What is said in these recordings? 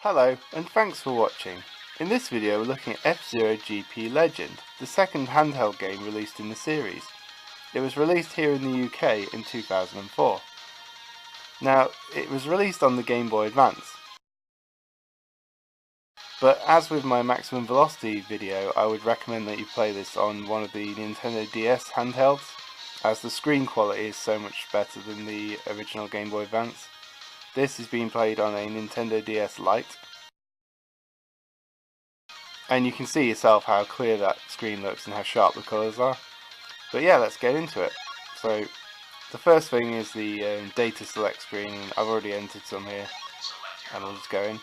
Hello and thanks for watching. In this video we're looking at F-Zero GP Legend, the second handheld game released in the series. It was released here in the UK in 2004. Now, it was released on the Game Boy Advance. But as with my maximum velocity video, I would recommend that you play this on one of the Nintendo DS handhelds, as the screen quality is so much better than the original Game Boy Advance. This is being played on a Nintendo DS Lite. And you can see yourself how clear that screen looks and how sharp the colours are. But yeah, let's get into it. So, the first thing is the data select screen. I've already entered some here, and we'll just go in.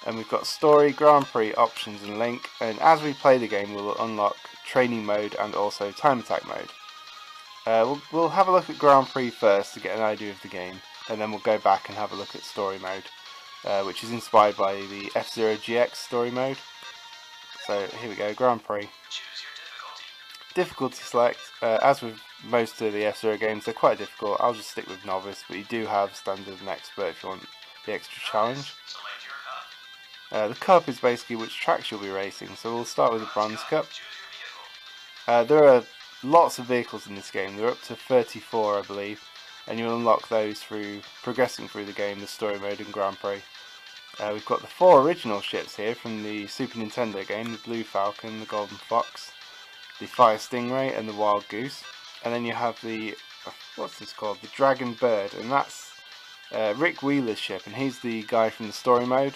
And we've got Story, Grand Prix, Options and Link. And as we play the game, we'll unlock Training Mode and also Time Attack Mode. We'll have a look at Grand Prix first to get an idea of the game. And then we'll go back and have a look at Story Mode, which is inspired by the F-Zero GX Story Mode. So here we go, Grand Prix. Difficulty select. As with most of the F-Zero games, they're quite difficult. I'll just stick with Novice, but you do have Standard and Expert if you want the extra challenge. The Cup is basically which tracks you'll be racing, so we'll start with the Bronze Cup. There are lots of vehicles in this game. There are up to 34, I believe, and you'll unlock those through progressing through the game, the Story Mode and Grand Prix. We've got the 4 original ships here from the Super Nintendo game, the Blue Falcon, the Golden Fox, the Fire Stingray and the Wild Goose. And then you have the, what's this called, the Dragon Bird, and that's Rick Wheeler's ship, and he's the guy from the Story Mode.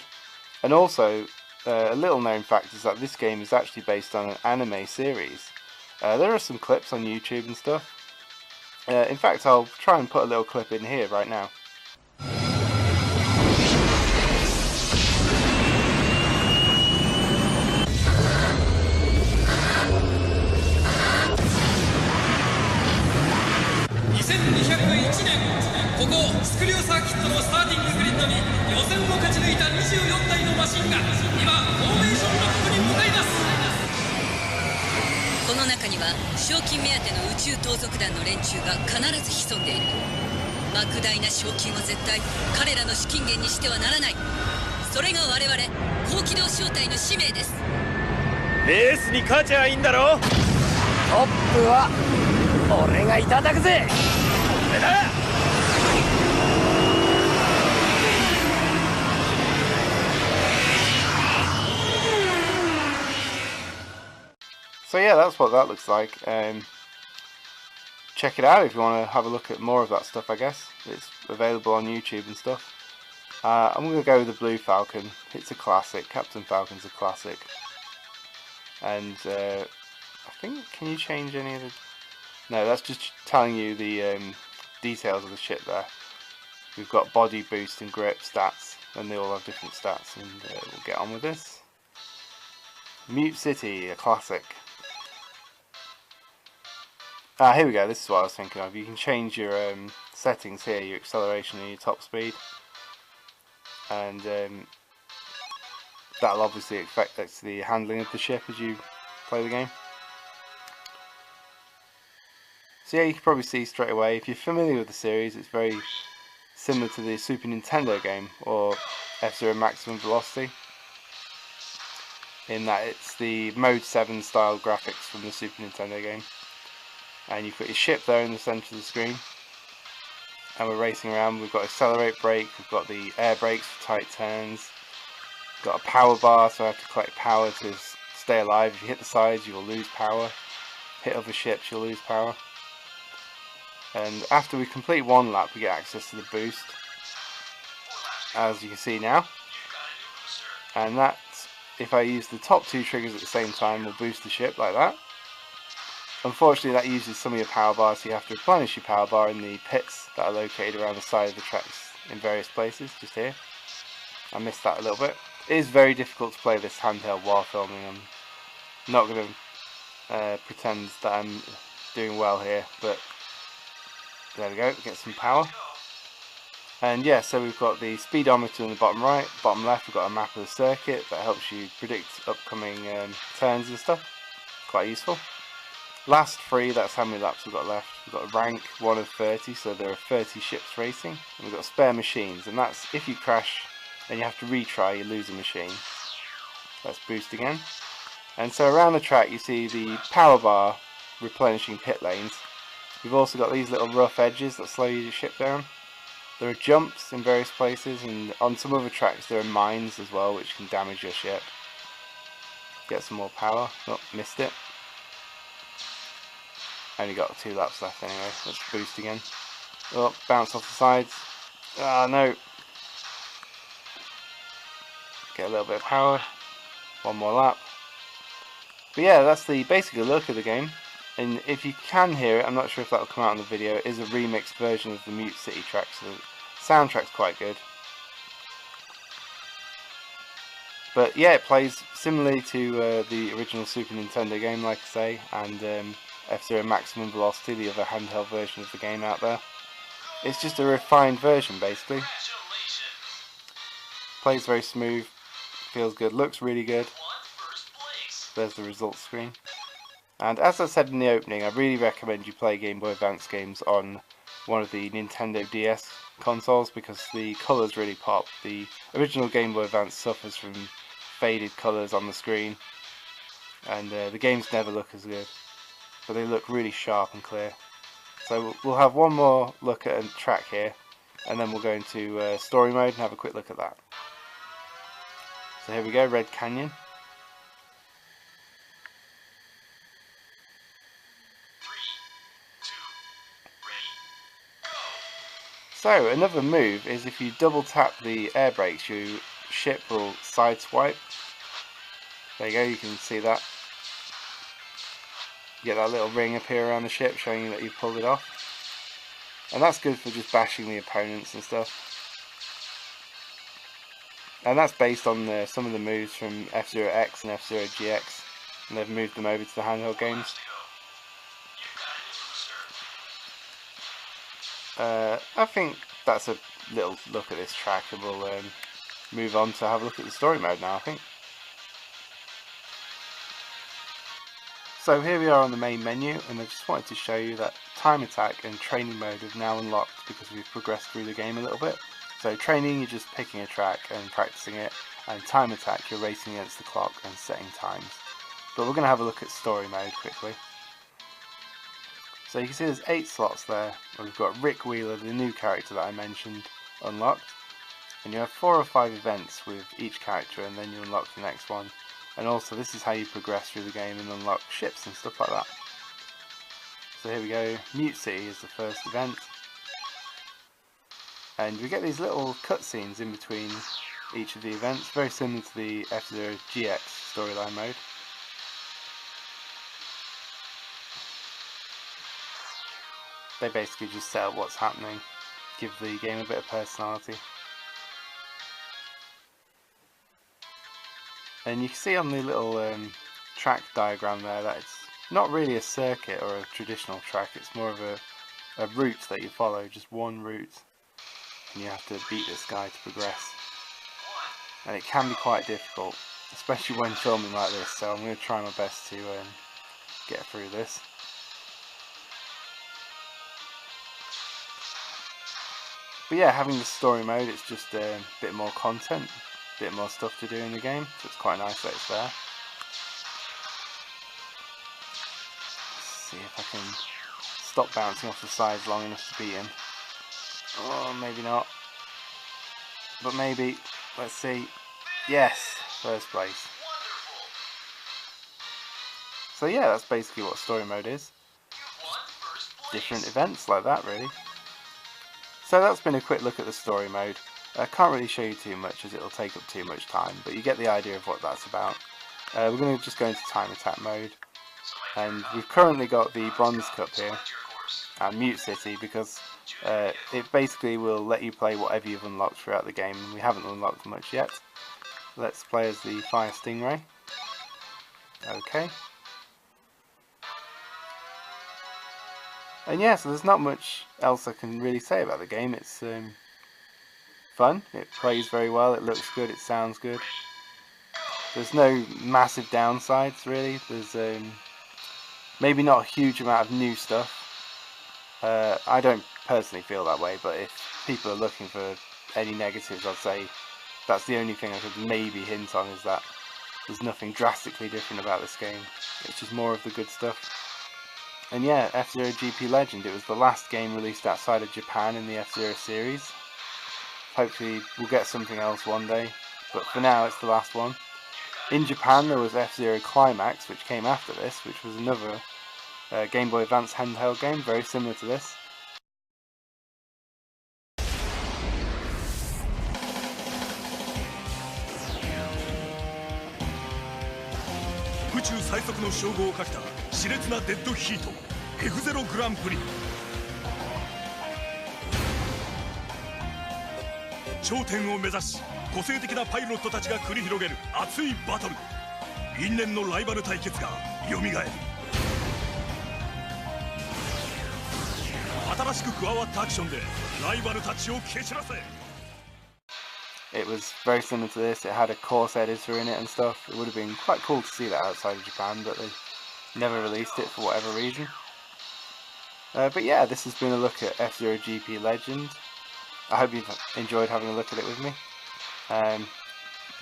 And also, a little known fact is that this game is actually based on an anime series. There are some clips on YouTube and stuff. In fact, I'll try and put a little clip in here right now.この中には賞金目当ての宇宙盗賊団の連中が必ず潜んでいる。莫大な賞金を絶対彼らの資金源にしてはならない。それが我々高機動小隊の使命です。レースに勝ちゃいいんだろ。トップは俺がいただくぜ。俺だ。So yeah, that's what that looks like. Check it out if you want to have a look at more of that stuff, I guess. It's available on YouTube and stuff. I'm going to go with the Blue Falcon. It's a classic. Captain Falcon's a classic. And I think, can you change any of the... No, that's just telling you the details of the ship there. We've got body, boost and grip stats, and they all have different stats, and we'll get on with this. Mute City, a classic. Here we go, this is what I was thinking of. You can change your settings here, your acceleration and your top speed. And that'll obviously affect the handling of the ship as you play the game. So yeah, you can probably see straight away, if you're familiar with the series, it's very similar to the Super Nintendo game, or F-Zero Maximum Velocity, in that it's the Mode 7 style graphics from the Super Nintendo game. And you've got your ship there in the centre of the screen, and we're racing around. We've got accelerate, brake, we've got the air brakes for tight turns, we've got a power bar, so I have to collect power to stay alive. If you hit the sides you will lose power, hit other ships you'll lose power. And after we complete one lap we get access to the boost, as you can see now, and that, if I use the top 2 triggers at the same time, will boost the ship like that. Unfortunately that uses some of your power bar, so you have to replenish your power bar in the pits that are located around the side of the tracks in various places, just here. I missed that a little bit. It is very difficult to play this handheld while filming. I'm not going to pretend that I'm doing well here, but there we go, get some power. And yeah, so we've got the speedometer in the bottom right, bottom left we've got a map of the circuit that helps you predict upcoming turns and stuff. Quite useful. Last 3, that's how many laps we've got left. We've got a rank 1 of 30, so there are 30 ships racing. And we've got spare machines, and that's if you crash then you have to retry, you lose a machine. Let's boost again. And so around the track you see the power bar replenishing pit lanes. You've also got these little rough edges that slow your ship down. There are jumps in various places, and on some other tracks there are mines as well which can damage your ship. Get some more power. Oh, missed it. Only got 2 laps left anyway. Let's boost again. Oh, bounce off the sides. Ah, no. Get a little bit of power. 1 more lap. But yeah, that's the basic look of the game. And if you can hear it, I'm not sure if that'll come out in the video, it is a remixed version of the Mute City track, so the soundtrack's quite good. But yeah, it plays similarly to the original Super Nintendo game, like I say, and F-Zero Maximum Velocity, the other handheld version of the game out there. It's just a refined version, basically. Plays very smooth, feels good, looks really good. There's the results screen. And as I said in the opening, I really recommend you play Game Boy Advance games on one of the Nintendo DS consoles because the colours really pop. The original Game Boy Advance suffers from faded colours on the screen, and the games never look as good, but they look really sharp and clear. So we'll have one more look at a track here, and then we'll go into story mode and have a quick look at that. So here we go, Red Canyon. So another move is if you double tap the air brakes, your ship will sideswipe. There you go, you can see that. You get that little ring appear around the ship showing you that you've pulled it off. And that's good for just bashing the opponents and stuff. And that's based on some of the moves from F-Zero X and F-Zero GX, and they've moved them over to the handheld games. I think that's a little look at this track, and we'll move on to have a look at the story mode now, I think. So here we are on the main menu, and I just wanted to show you that Time Attack and Training mode have now unlocked because we've progressed through the game a little bit. So Training, you're just picking a track and practicing it, and Time Attack, you're racing against the clock and setting times. But we're going to have a look at story mode quickly. So you can see there's 8 slots there. We've got Rick Wheeler, the new character that I mentioned, unlocked. And you have 4 or 5 events with each character, and then you unlock the next one. And also this is how you progress through the game and unlock ships and stuff like that. So here we go, Mute City is the first event. And we get these little cutscenes in between each of the events, very similar to the F-Zero GX storyline mode. They basically just set up what's happening, give the game a bit of personality. And you can see on the little track diagram there that it's not really a circuit or a traditional track, it's more of a route that you follow, just one route, and you have to beat this guy to progress. And it can be quite difficult, especially when filming like this, so I'm going to try my best to get through this. But yeah, having the story mode, it's just a bit more content, a bit more stuff to do in the game, so it's quite nice that it's there. Let's see if I can stop bouncing off the sides long enough to beat him. Oh, maybe not. But maybe. Let's see. Yes, first place. So yeah, that's basically what story mode is. Just different events like that, really. So that's been a quick look at the story mode. I can't really show you too much as it'll take up too much time, but you get the idea of what that's about. We're going to just go into Time Attack mode, and we've currently got the Bronze Cup here and Mute City because it basically will let you play whatever you've unlocked throughout the game, and we haven't unlocked much yet. Let's play as the Fire Stingray. Okay. And yeah, so there's not much else I can really say about the game. It's fun, it plays very well, it looks good, it sounds good. There's no massive downsides really. There's maybe not a huge amount of new stuff. I don't personally feel that way, but if people are looking for any negatives, I'd say That's the only thing I could maybe hint on, is that there's nothing drastically different about this game. It's just more of the good stuff. And yeah, F-Zero GP Legend, it was the last game released outside of Japan in the F-Zero series. Hopefully we'll get something else one day, but for now it's the last one. In Japan there was F-Zero Climax, which came after this, which was another Game Boy Advance handheld game, very similar to this. 宇宙最速の称号をかけた熾烈なデッドヒート F0 グランプリ。頂点を目指し個性的なパイロットたちが繰り広げる熱いバトル。因縁のライバル対決がよみがえる。新しく加わったアクションでライバルたちを蹴散らせ。 It was very similar to this. It had a course editor in it and stuff. It would have been quite cool to see that outside of Japan, but they never released it for whatever reason. But yeah, this has been a look at F-Zero GP Legend. I hope you've enjoyed having a look at it with me.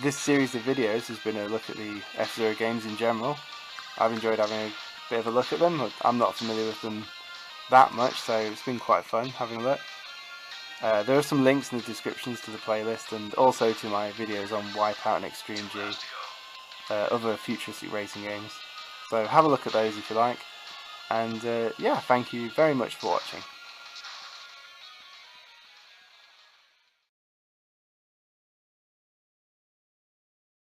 This series of videos has been a look at the F-Zero games in general. I've enjoyed having a bit of a look at them. I'm not familiar with them that much, so it's been quite fun having a look. There are some links in the descriptions to the playlist, and also to my videos on Wipeout and Extreme G, other futuristic racing games. So have a look at those if you like, and yeah, thank you very much for watching.